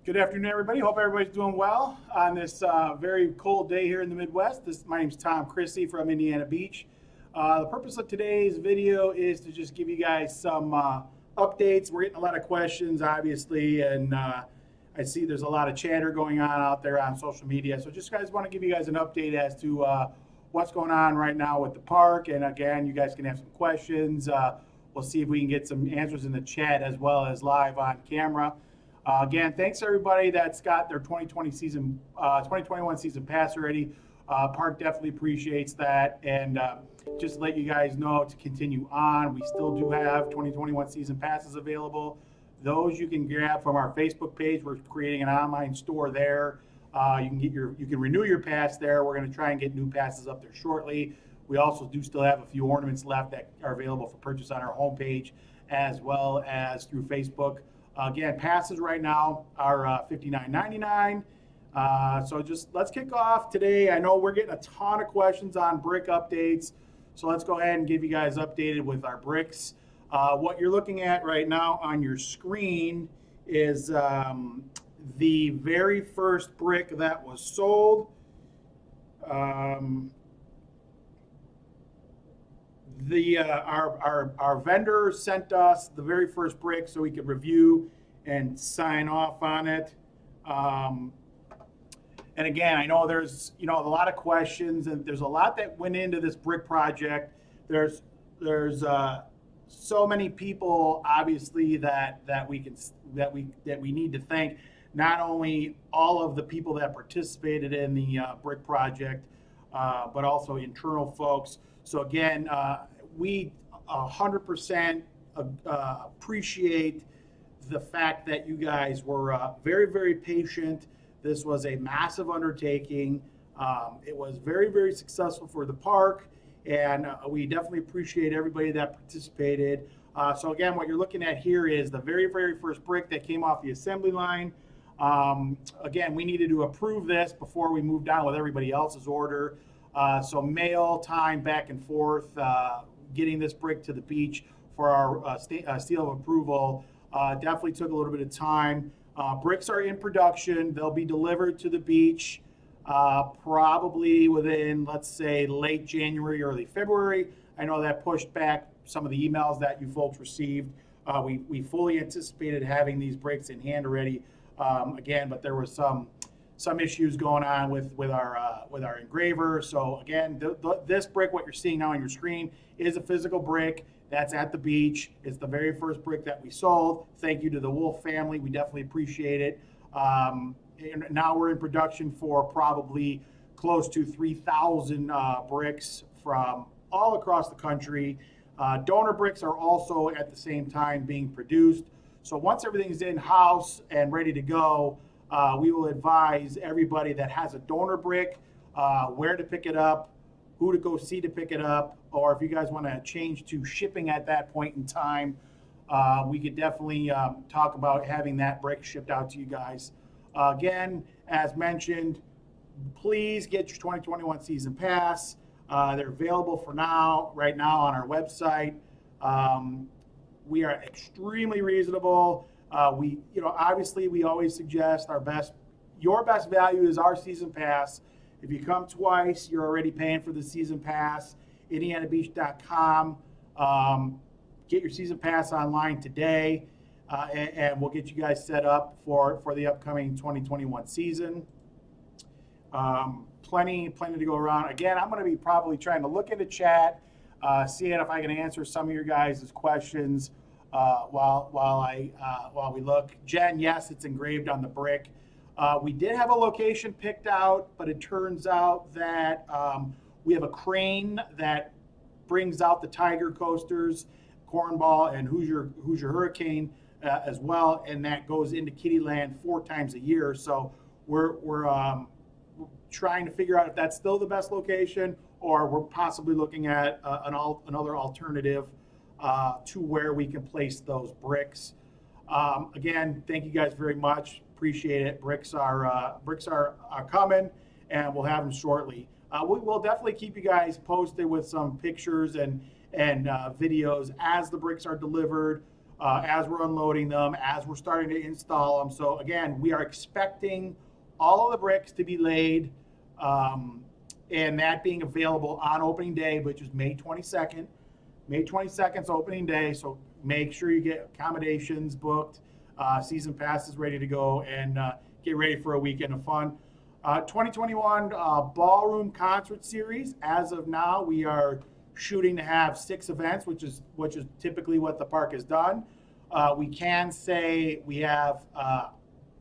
Good afternoon, everybody. Hope everybody's doing well on this very cold day here in the Midwest. My name's Tom Chrissy from Indiana Beach. The purpose of today's video is to just give you guys some updates. We're getting a lot of questions, obviously, and I see there's a lot of chatter going on out there on social media. So just guys want to give you guys an update as to what's going on right now with the park. And again, you guys can have some questions. We'll see if we can get some answers in the chat as well as live on camera. Again, thanks everybody that's got their 2021 season pass already. Park definitely appreciates that, and just to let you guys know to continue on, we still do have 2021 season passes available. Those you can grab from our Facebook page. We're creating an online store there. You can renew your pass there. We're going to try and get new passes up there shortly. We also do still have a few ornaments left that are available for purchase on our homepage as well as through Facebook. Again, passes right now are $59.99. So just let's kick off today. I know we're getting a ton of questions on brick updates, so let's go ahead and give you guys updated with our bricks. What you're looking at right now on your screen is the very first brick that was sold. Our vendor sent us the very first brick so we could review and sign off on it. And again, I know there's a lot of questions, and there's a lot that went into this brick project. There's so many people, obviously, that we need to thank. Not only all of the people that participated in the brick project, but also internal folks. So again, we 100% appreciate the fact that you guys were very, very patient. This was a massive undertaking. It was very, very successful for the park, and we definitely appreciate everybody that participated. So again, what you're looking at here is the very, very first brick that came off the assembly line. Again, we needed to approve this before we moved on with everybody else's order. So mail time back and forth, getting this brick to the beach for our seal of approval definitely took a little bit of time. Bricks are in production. They'll be delivered to the beach probably within, let's say, late January, early February. I know that pushed back some of the emails that you folks received. We fully anticipated having these bricks in hand already. Again, but there was some issues going on with our engraver. So again, this brick, what you're seeing now on your screen, is a physical brick that's at the beach. It's the very first brick that we sold. Thank you to the Wolf family. We definitely appreciate it. And now we're in production for probably close to 3,000 bricks from all across the country. Donor bricks are also at the same time being produced. So once everything's in-house and ready to go, we will advise everybody that has a donor brick where to pick it up, who to go see to pick it up, or if you guys want to change to shipping at that point in time, we could definitely talk about having that brick shipped out to you guys. Again, as mentioned, please get your 2021 season pass. They're available right now on our website. We are extremely reasonable. Obviously we always suggest your best value is our season pass. If you come twice, you're already paying for the season pass. IndianaBeach.com. Get your season pass online today, and we'll get you guys set up for the upcoming 2021 season. Plenty to go around. Again, I'm going to be probably trying to look into chat, seeing if I can answer some of your guys' questions while we look. Jen, yes, it's engraved on the brick. We did have a location picked out, but it turns out that we have a crane that brings out the Tiger coasters, Cornball, and Hoosier Hurricane as well, and that goes into Kittyland 4 times a year. So we're trying to figure out if that's still the best location, or we're possibly looking at another alternative to where we can place those bricks. Again, thank you guys very much. Appreciate it. Bricks are coming, and we'll have them shortly. We'll definitely keep you guys posted with some pictures and videos as the bricks are delivered. as we're unloading them, as we're starting to install them. So again, we are expecting all of the bricks to be laid, and that being available on opening day, which is May 22nd. May 22nd is opening day, so make sure you get accommodations booked, season passes ready to go, and get ready for a weekend of fun. 2021 Ballroom Concert Series. As of now, we are shooting to have 6 events, which is typically what the park has done. We can say we have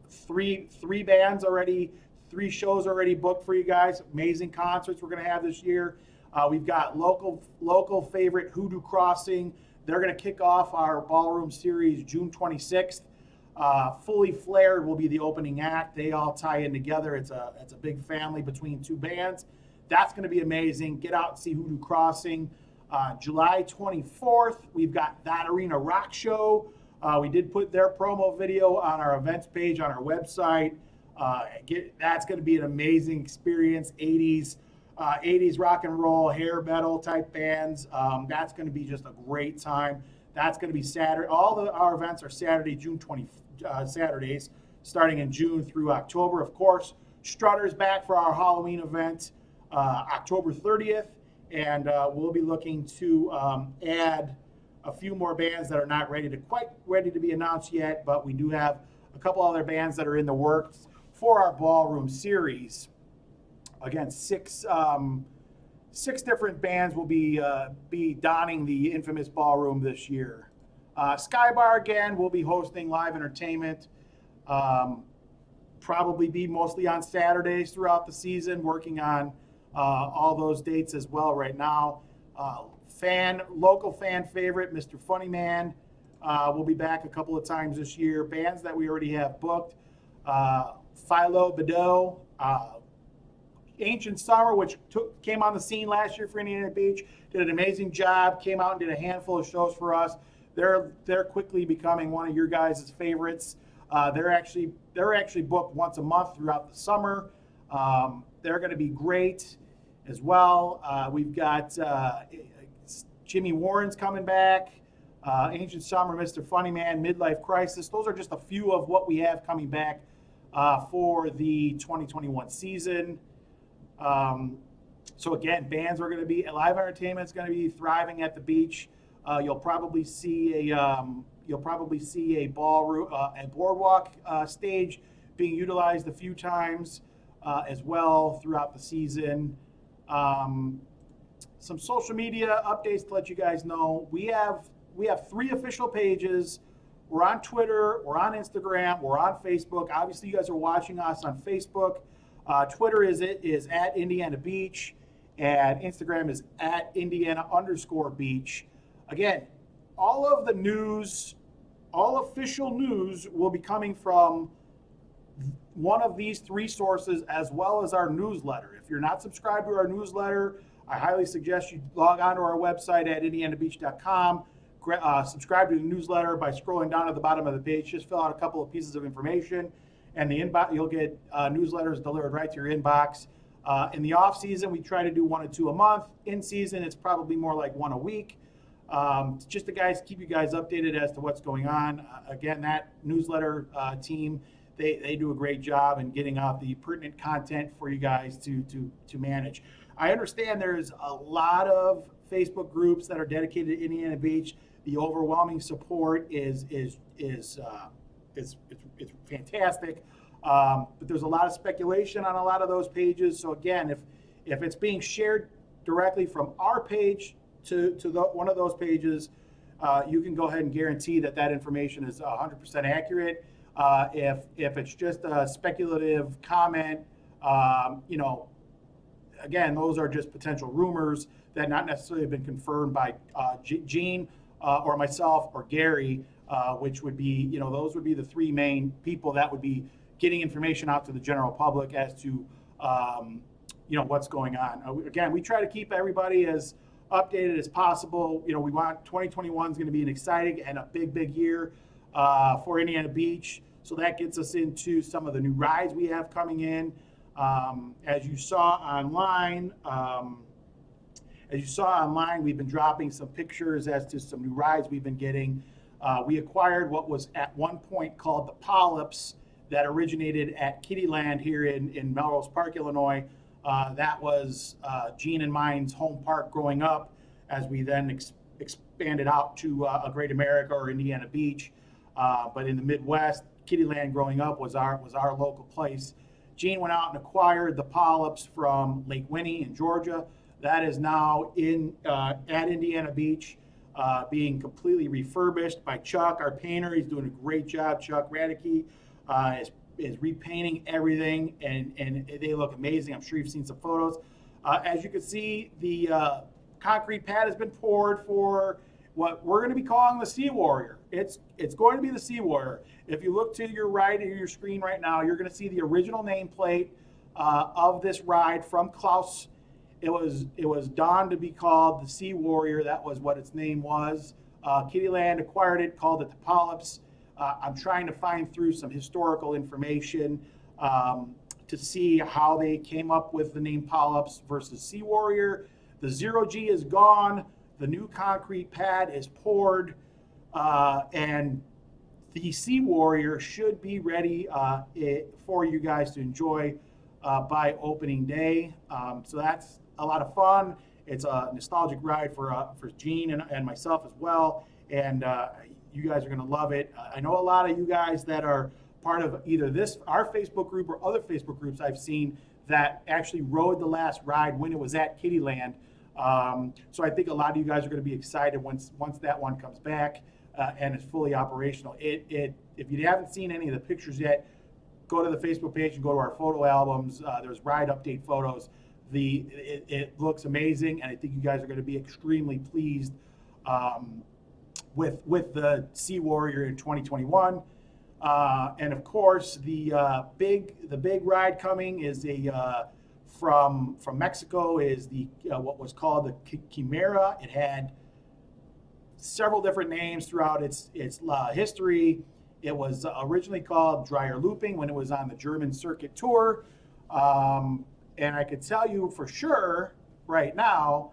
three bands already, 3 shows already booked for you guys. Amazing concerts we're going to have this year. We've got local favorite Hoodoo Crossing. They're going to kick off our Ballroom Series June 26th. Fully Flared will be the opening act. They all tie in together. It's a big family between 2 bands. That's going to be amazing. Get out and see Hoodoo Crossing. July 24th, we've got That Arena Rock Show. We did put their promo video on our events page on our website. That's going to be an amazing experience. 80s rock and roll, hair metal type bands. That's going to be just a great time. That's going to be Saturday. Our events are Saturdays, starting in June through October. Of course, Strutter's back for our Halloween event, October 30th, and we'll be looking to add a few more bands that are not quite ready to be announced yet, but we do have a couple other bands that are in the works for our Ballroom Series. Again, 6 different bands will be donning the infamous ballroom this year. Skybar again will be hosting live entertainment. Probably be mostly on Saturdays throughout the season, working on all those dates as well right now. Local fan favorite, Mr. Funny Man, will be back a couple of times this year. Bands that we already have booked, Philo Bedeau, Ancient Summer, which came on the scene last year for Indiana Beach, did an amazing job, came out and did a handful of shows for us. They're quickly becoming one of your guys' favorites. They're actually booked once a month throughout the summer. They're going to be great as well. We've got Jimmy Warren's coming back, Ancient Summer, Mr. Funny Man, Midlife Crisis. Those are just a few of what we have coming back for the 2021 season. So again, bands are going to be, live entertainment is going to be thriving at the beach. You'll probably see a ballroom, a boardwalk stage being utilized a few times as well throughout the season. Some social media updates to let you guys know. We have 3 official pages. We're on Twitter, we're on Instagram, we're on Facebook. Obviously, you guys are watching us on Facebook. Twitter is at Indiana Beach, and Instagram is at Indiana_Beach. Again, all of the news, all official news will be coming from one of these 3 sources, as well as our newsletter. If you're not subscribed to our newsletter, I highly suggest you log on to our website at indianabeach.com. Subscribe to the newsletter by scrolling down at the bottom of the page. Just fill out a couple of pieces of information, and you'll get newsletters delivered right to your inbox. In the off season, we try to do 1 or 2 a month. In season, it's probably more like 1 a week. Just to keep you guys updated as to what's going on. Again, that newsletter team, they do a great job in getting out the pertinent content for you guys to manage. I understand there's a lot of Facebook groups that are dedicated to Indiana Beach. The overwhelming support is fantastic, but there's a lot of speculation on a lot of those pages. So again, if it's being shared directly from our page to one of those pages, you can go ahead and guarantee that information is 100% accurate. If it's just a speculative comment, again, those are just potential rumors that not necessarily have been confirmed by Gene or myself or Gary, which would be, those would be the 3 main people that would be getting information out to the general public as to, what's going on. Again, we try to keep everybody as updated as possible. We want 2021 is going to be an exciting and a big year for Indiana Beach. So that gets us into some of the new rides we have coming in. As you saw online, we've been dropping some pictures as to some new rides we've been getting. We acquired what was at one point called the Polyps that originated at Kittyland here in Melrose Park, Illinois. That was Gene and mine's home park growing up, as we then expanded out to a Great America or Indiana Beach. But in the Midwest, Kittyland growing up was our local place. Gene went out and acquired the Polyps from Lake Winnie in Georgia. That is now at Indiana Beach, being completely refurbished by Chuck, our painter. He's doing a great job. Chuck Radicke is repainting everything, and they look amazing. I'm sure you've seen some photos. As you can see, the concrete pad has been poured for what we're going to be calling the Sea Warrior. It's going to be the Sea Warrior. If you look to your right of your screen right now, you're going to see the original nameplate of this ride from Klaus. It was donned to be called the Sea Warrior. That was what its name was. Kittyland acquired it, called it the Polyps. I'm trying to find through some historical information to see how they came up with the name Polyps versus Sea Warrior. The 0G is gone. The new concrete pad is poured, and the Sea Warrior should be ready for you guys to enjoy by opening day. So that's a lot of fun. It's a nostalgic ride for Gene and myself as well, and you guys are going to love it. I know a lot of you guys that are part of either our Facebook group or other Facebook groups I've seen that actually rode the last ride when it was at Kittyland. So I think a lot of you guys are going to be excited once that one comes back and is fully operational. If you haven't seen any of the pictures yet, go to the Facebook page and go to our photo albums. There's ride update photos. It looks amazing, and I think you guys are going to be extremely pleased with the Sea Warrior in 2021. And of course, the big ride coming is from Mexico is the what was called the Chimera. It had several different names throughout its history. It was originally called Dreier Looping when it was on the German circuit tour. And I could tell you for sure right now,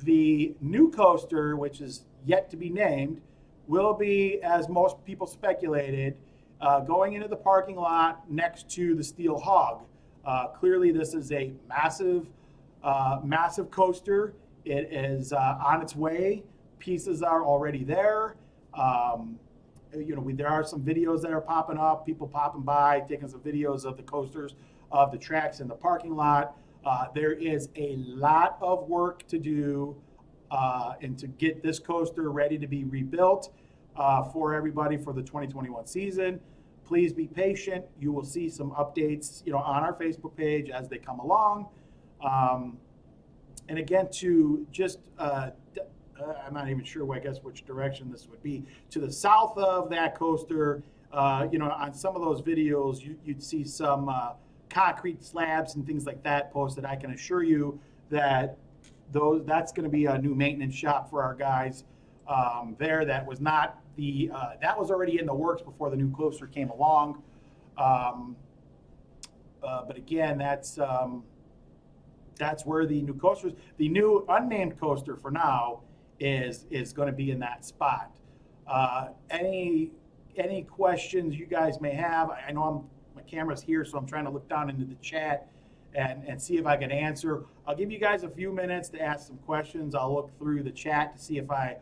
the new coaster, which is yet to be named, will be, as most people speculated, going into the parking lot next to the Steel Hog. Clearly, this is a massive coaster. It is on its way. Pieces are already there. There are some videos that are popping up, people popping by, taking some videos of the coasters, of the tracks in the parking lot. There is a lot of work to do and to get this coaster ready to be rebuilt for everybody for the 2021 season. Please be patient. You will see some updates, on our Facebook page as they come along. And again, to just I'm not even sure, which direction this would be. To the south of that coaster, on some of those videos, you'd see some concrete slabs and things like that posted. I can assure you that that's going to be a new maintenance shop for our guys there. That was not that was already in the works before the new coaster came along. But again, that's where the new coasters, the new unnamed coaster for now, is going to be in that spot. Any questions you guys may have? I know my camera's here, so I'm trying to look down into the chat and see if I can answer. I'll give you guys a few minutes to ask some questions. I'll look through the chat to see if I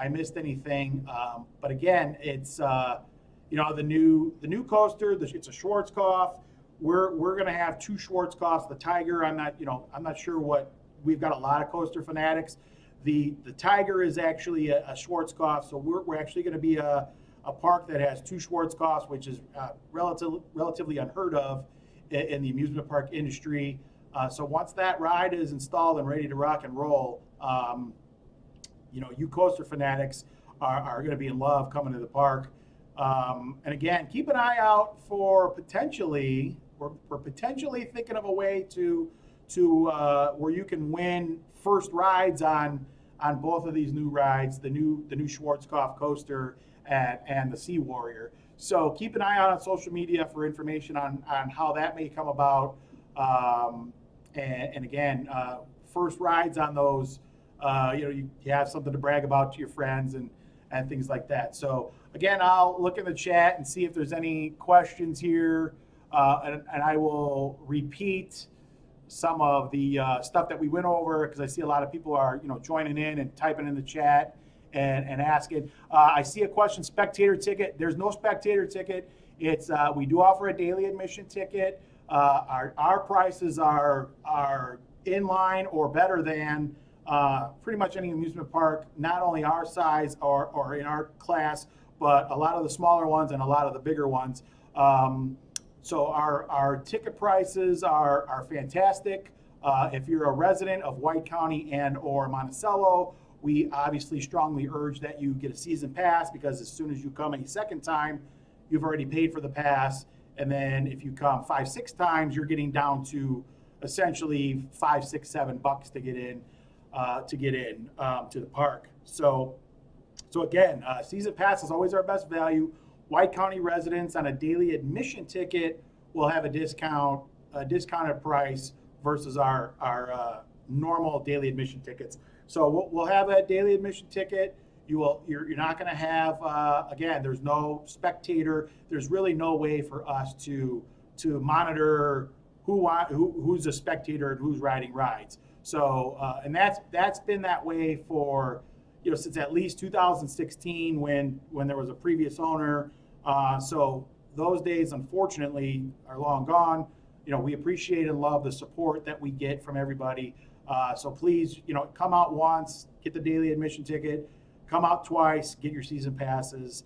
missed anything. But again, it's the new coaster. It's a Schwarzkopf. We're going to have two Schwarzkopfs. The Tiger, I'm not sure what. We've got a lot of coaster fanatics. The Tiger is actually a Schwarzkopf, so we're actually going to be a park that has two Schwarzkopfs, which is relatively unheard of in the amusement park industry. So once that ride is installed and ready to rock and roll, you coaster fanatics are going to be in love coming to the park. And again, keep an eye out for potentially thinking of a way to where you can win first rides on both of these new rides, the new Schwarzkopf coaster and the Sea Warrior. So keep an eye out on social media for information on how that may come about. And again, first rides on those, you have something to brag about to your friends and and things like that. So again, I'll look in the chat and see if there's any questions here, and I will repeat some of the stuff that we went over, because I see a lot of people are joining in and typing in the chat and asking. I see a question: spectator ticket. There's no spectator ticket. It's we do offer a daily admission ticket. Our prices are in line or better than pretty much any amusement park, not only our size or in our class, but a lot of the smaller ones and a lot of the bigger ones. So our ticket prices are fantastic. If you're a resident of White County and or Monticello, we obviously strongly urge that you get a season pass, because as soon as you come a second time, you've already paid for the pass. And then if you come 5, 6 times, you're getting down to essentially $5, $6, $7 to get in to the park. So again, season pass is always our best value. White County residents on a daily admission ticket will have a discounted price versus our normal daily admission tickets. So we'll have a daily admission ticket. You're not going to have again. There's no spectator. There's really no way for us to monitor who's a spectator and who's riding rides. So and that's been that way for since at least 2016 when there was a previous owner. So those days, unfortunately, are long gone. We appreciate and love the support that we get from everybody. So please, come out once, get the daily admission ticket, come out twice, get your season passes.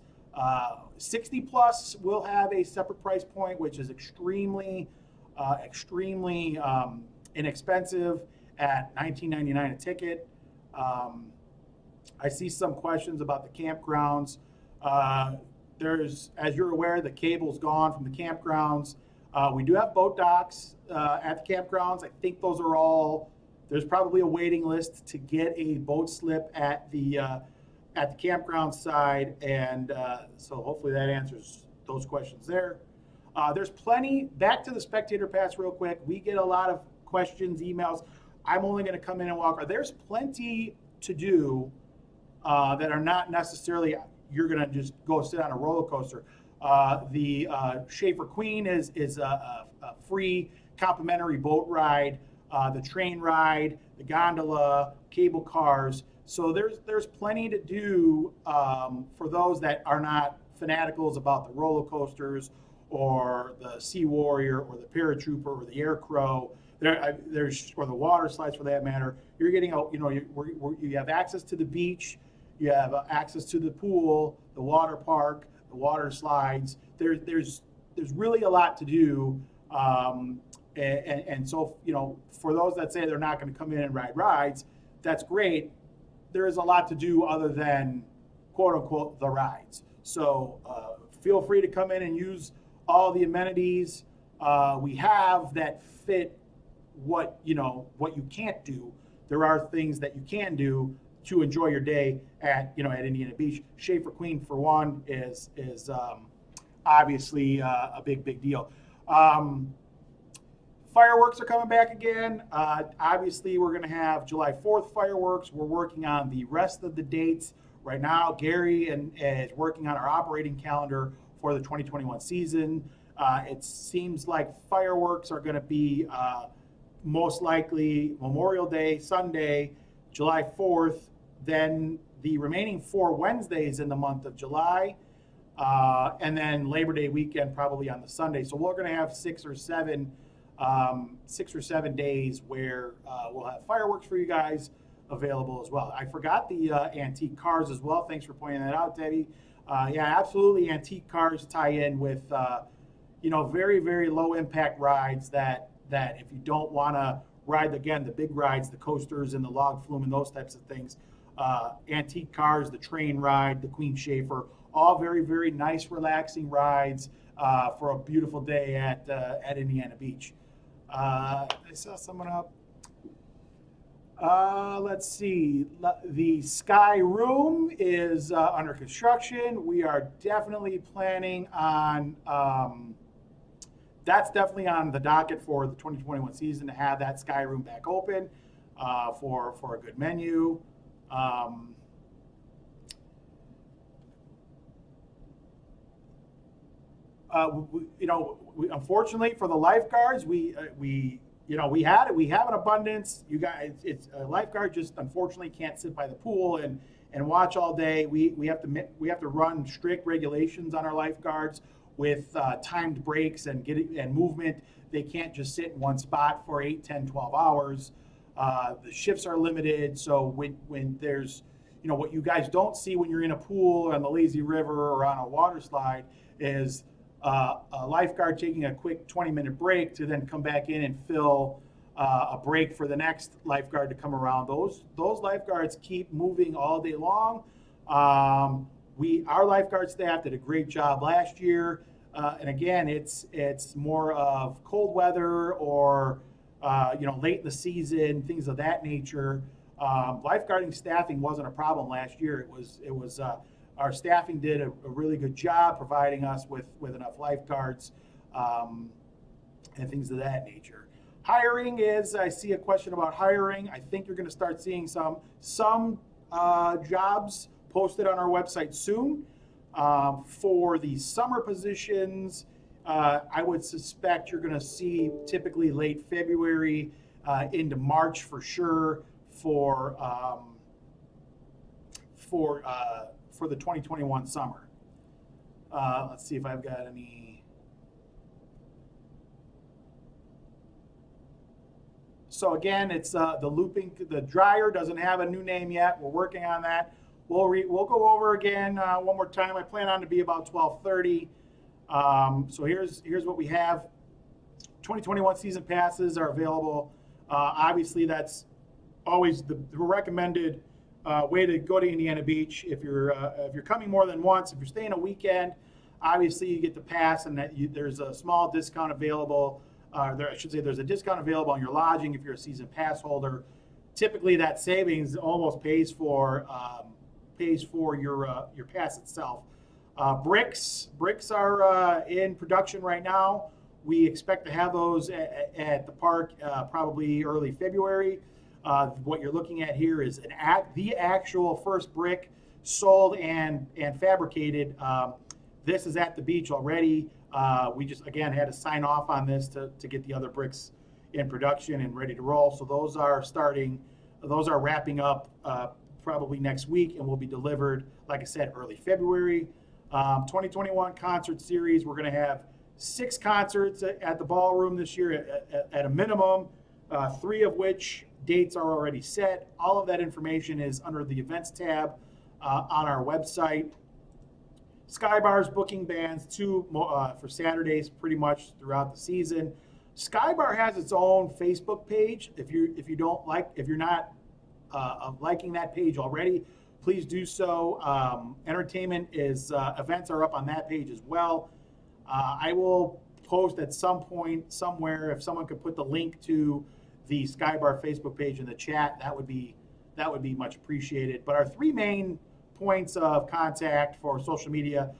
60 plus will have a separate price point, which is extremely inexpensive at $19.99 a ticket. I see some questions about the campgrounds. There's, as you're aware, the cable's gone from the campgrounds. We do have boat docks at the campgrounds. I think those are all. There's probably a waiting list to get a boat slip at the campground side, and so hopefully that answers those questions there. There's plenty. Back to the spectator pass real quick. We get a lot of questions, emails. I'm only going to come in and walk. There's plenty to do that are not necessarily you're going to just go sit on a roller coaster. The Schaefer Queen is a free complimentary boat ride. The train ride, the gondola, cable cars. So there's plenty to do for those that are not fanaticals about the roller coasters or the Sea Warrior or the Paratrooper or the Air Crow. There's or the water slides for that matter. You're getting you have access to the beach, you have access to the pool, the water park, the water slides. There's really a lot to do. And so, for those that say they're not going to come in and ride rides, that's great. There is a lot to do other than, quote unquote, the rides. So feel free to come in and use all the amenities we have that fit what you can't do. There are things that you can do to enjoy your day at Indiana Beach. Schaefer Queen, for one, is obviously a big deal. Fireworks are coming back again. Obviously, we're going to have July 4th fireworks. We're working on the rest of the dates. Right now, Gary is working on our operating calendar for the 2021 season. It seems like fireworks are going to be most likely Memorial Day, Sunday, July 4th, then the remaining 4 Wednesdays in the month of July, and then Labor Day weekend probably on the Sunday. So we're going to have 6 or 7 days where we'll have fireworks for you guys available as well. I forgot the antique cars as well. Thanks for pointing that out, Debbie. Yeah, absolutely. Antique cars tie in with very, very low impact rides that if you don't want to ride again the big rides, the coasters and the log flume and those types of things, antique cars, the train ride, the Queen Schaefer, all very, very nice, relaxing rides for a beautiful day at Indiana Beach. I saw someone up. Let's see. The Sky Room is under construction. We are definitely planning on, that's definitely on the docket for the 2021 season to have that Sky Room back open for a good menu. Unfortunately for the lifeguards, we have an abundance. You guys, it's a lifeguard just unfortunately can't sit by the pool and watch all day. We have to run strict regulations on our lifeguards with timed breaks and movement. They can't just sit in one spot for 8, 10, 12 hours. The shifts are limited. So when there's, what you guys don't see when you're in a pool or on the lazy river or on a water slide is a lifeguard taking a quick 20-minute break to then come back in and fill a break for the next lifeguard to come around. Those lifeguards keep moving all day long. Our lifeguard staff did a great job last year, and again, it's more of cold weather or late in the season, things of that nature. Lifeguarding staffing wasn't a problem last year. It was our staffing did a really good job providing us with enough lifeguards and things of that nature. Hiring I see a question about hiring. I think you're going to start seeing some jobs posted on our website soon. For the summer positions, I would suspect you're going to see typically late February into March for sure for the 2021 summer. Let's see if I've got any. So again, it's the Dreier doesn't have a new name yet. We're working on that. We'll go over again one more time. I plan on to be about 12:30. So here's what we have. 2021 season passes are available. Obviously, that's always the recommended way to go to Indiana Beach. If you're coming more than once, if you're staying a weekend, obviously you get the pass, and there's a small discount available. There's a discount available on your lodging if you're a season pass holder. Typically, that savings almost pays for your pass itself. Bricks are in production right now. We expect to have those at the park probably early February. What you're looking at here is the actual first brick sold and fabricated. This is at the beach already. We just, again, had to sign off on this to get the other bricks in production and ready to roll. So those are wrapping up probably next week and will be delivered, like I said, early February. 2021 concert series, we're going to have 6 concerts at the Ballroom this year at a minimum, 3 of which dates are already set. All of that information is under the events tab on our website. Skybar's booking bands for Saturdays pretty much throughout the season. Skybar has its own Facebook page. If you're not liking that page already, please do so. Entertainment events are up on that page as well. I will post at some point somewhere, if someone could put the link to the Skybar Facebook page in the chat, that would be much appreciated. But our 3 main points of contact for social media,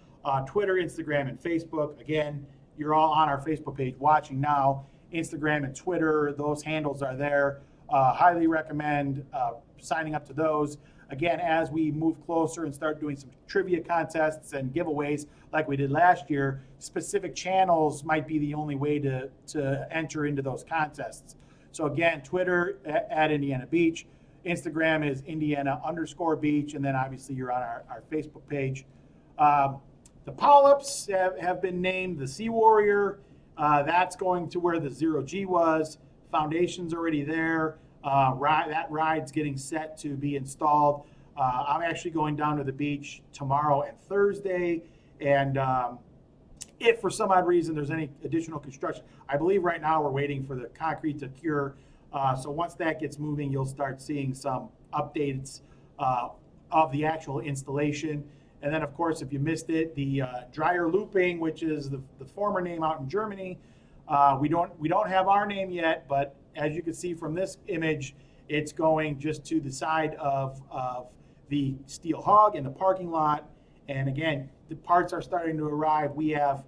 Twitter, Instagram, and Facebook. Again, you're all on our Facebook page watching now. Instagram and Twitter, those handles are there. Highly recommend signing up to those. Again, as we move closer and start doing some trivia contests and giveaways like we did last year, specific channels might be the only way to enter into those contests. So again, Twitter at Indiana Beach, Instagram is Indiana_Beach, and then obviously you're on our Facebook page. The polyps have been named the Sea Warrior. That's going to where the 0G was. Foundation's already there. That ride's getting set to be installed. I'm actually going down to the beach tomorrow and Thursday, and if for some odd reason there's any additional construction, I believe right now we're waiting for the concrete to cure. So once that gets moving, you'll start seeing some updates of the actual installation. And then, of course, if you missed it, the Dreier Looping, which is the former name out in Germany, we don't have our name yet, but as you can see from this image, it's going just to the side of the steel hug in the parking lot. And again, the parts are starting to arrive. We have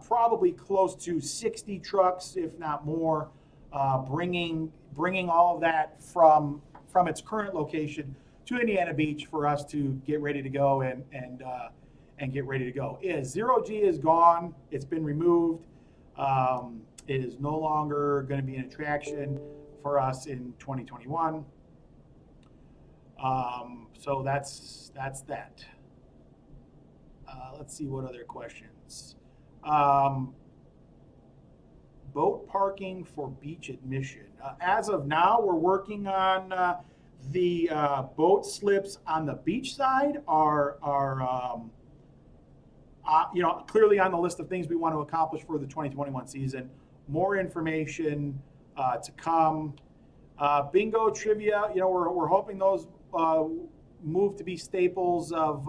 probably close to 60 trucks, if not more, bringing all of that from its current location to Indiana Beach for us to get ready to go and and get ready to go. Zero G is gone. It's been removed. It is no longer going to be an attraction for us in 2021. So that's that. Let's see what other questions. Boat parking for beach admission. As of now, we're working on the boat slips on the beach side are clearly on the list of things we want to accomplish for the 2021 season. More information to come. Bingo trivia, we're hoping those move to be staples of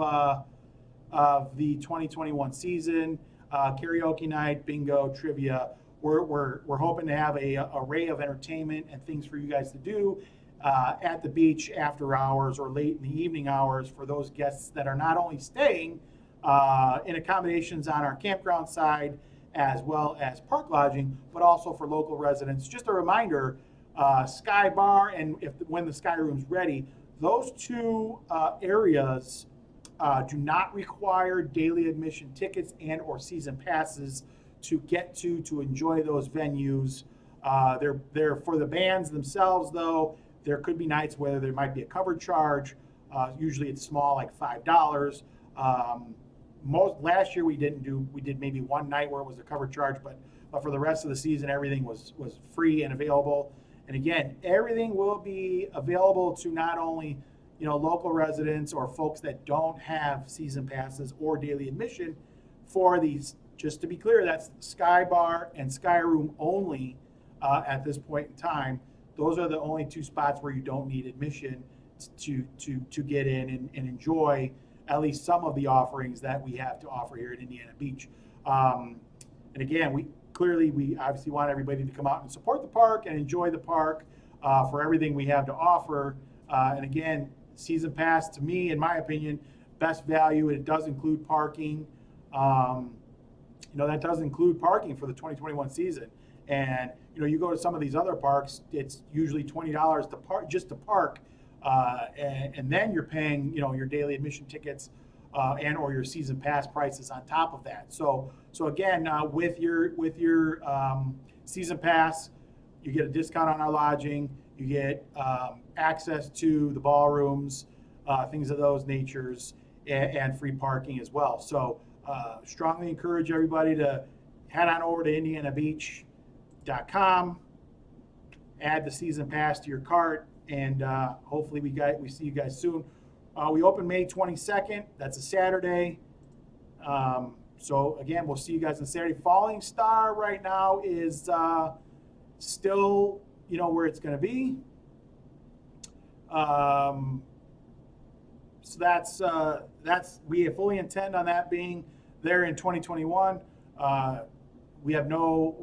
the 2021 season. Karaoke night, bingo, trivia. We're hoping to have a array of entertainment and things for you guys to do at the beach after hours or late in the evening hours for those guests that are not only staying in accommodations on our campground side as well as park lodging, but also for local residents. Just a reminder, Sky Bar and when the Sky Room's ready, those two areas do not require daily admission tickets and or season passes to get to enjoy those venues. They're for the bands themselves, though. There could be nights where there might be a covered charge. Usually it's small, like $5. Last year we did maybe one night where it was a covered charge, but for the rest of the season everything was free and available. And again, everything will be available to not only local residents or folks that don't have season passes or daily admission for these. Just to be clear, that's Sky Bar and Sky Room only at this point in time. Those are the only two spots where you don't need admission to get in and enjoy at least some of the offerings that we have to offer here at Indiana Beach. And again, we obviously want everybody to come out and support the park and enjoy the park for everything we have to offer. And again, season pass, to me, in my opinion, best value. It does include parking. That does include parking for the 2021 season. And you go to some of these other parks, it's usually $20 to park, just to park, and then you're paying your daily admission tickets and or your season pass prices on top of that. So again, with your season pass, you get a discount on our lodging. You get access to the ballrooms, things of those natures, and free parking as well. So strongly encourage everybody to head on over to indianabeach.com, add the season pass to your cart, and hopefully we see you guys soon. We open May 22nd. That's a Saturday. So again, we'll see you guys on Saturday. Falling Star right now is still where it's going to be. So that's we fully intend on that being there in 2021. We have no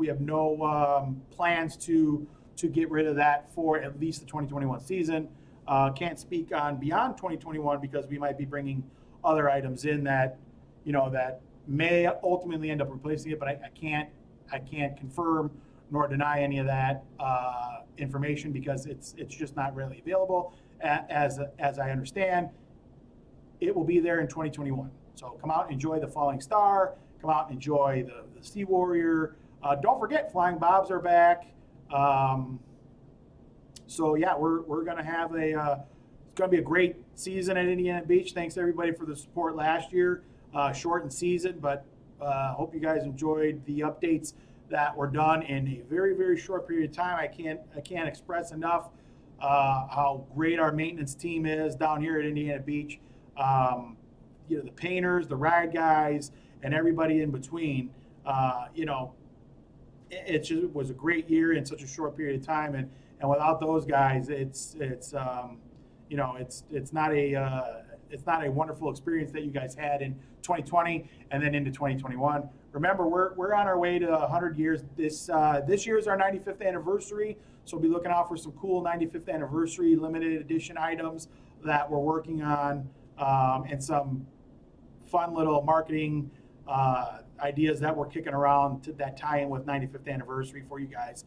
plans to get rid of that for at least the 2021 season. Can't speak on beyond 2021 because we might be bringing other items in that that may ultimately end up replacing it, but I can't confirm nor deny any of that information because it's just not really available. As I understand, it will be there in 2021. So come out and enjoy the Falling Star. Come out and enjoy the Sea Warrior. Don't forget, Flying Bobs are back. So yeah, we're gonna have it's gonna be a great season at Indiana Beach. Thanks everybody for the support last year. Shortened season, but hope you guys enjoyed the updates that were done in a very, very short period of time. I can't express enough how great our maintenance team is down here at Indiana Beach. The painters, the ride guys, and everybody in between. It just was a great year in such a short period of time, and without those guys, it's not a wonderful experience that you guys had in 2020 and then into 2021. Remember, we're on our way to 100 years. This year is our 95th anniversary, so we'll be looking out for some cool 95th anniversary limited edition items that we're working on, and some fun little marketing ideas that we're kicking around that tie in with 95th anniversary for you guys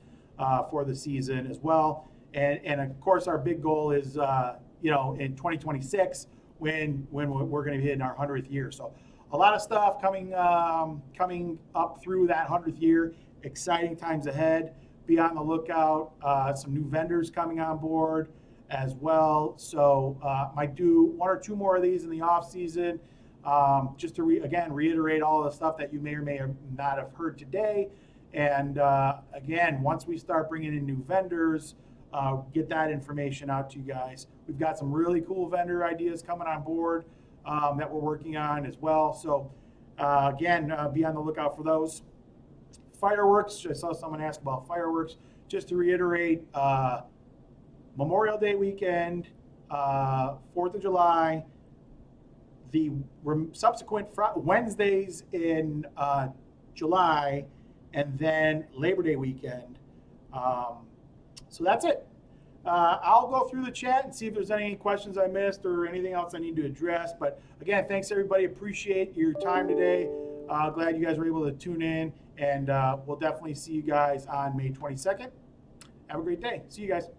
for the season as well. And of course, our big goal is in 2026 when we're going to be hitting our 100th year. So a lot of stuff coming up through that 100th year. Exciting times ahead. Be on the lookout. Some new vendors coming on board as well. So might do one or two more of these in the off season, just to again reiterate all the stuff that you may or may not have heard today. And again, once we start bringing in new vendors, get that information out to you guys. We've got some really cool vendor ideas coming on board that we're working on as well. So again, be on the lookout for those. Fireworks, I saw someone ask about fireworks. Just to reiterate, Memorial Day weekend, 4th of July, the subsequent Wednesdays in July, and then Labor Day weekend. So that's it. I'll go through the chat and see if there's any questions I missed or anything else I need to address. But again, thanks everybody. Appreciate your time today. Glad you guys were able to tune in, and we'll definitely see you guys on May 22nd. Have a great day. See you guys.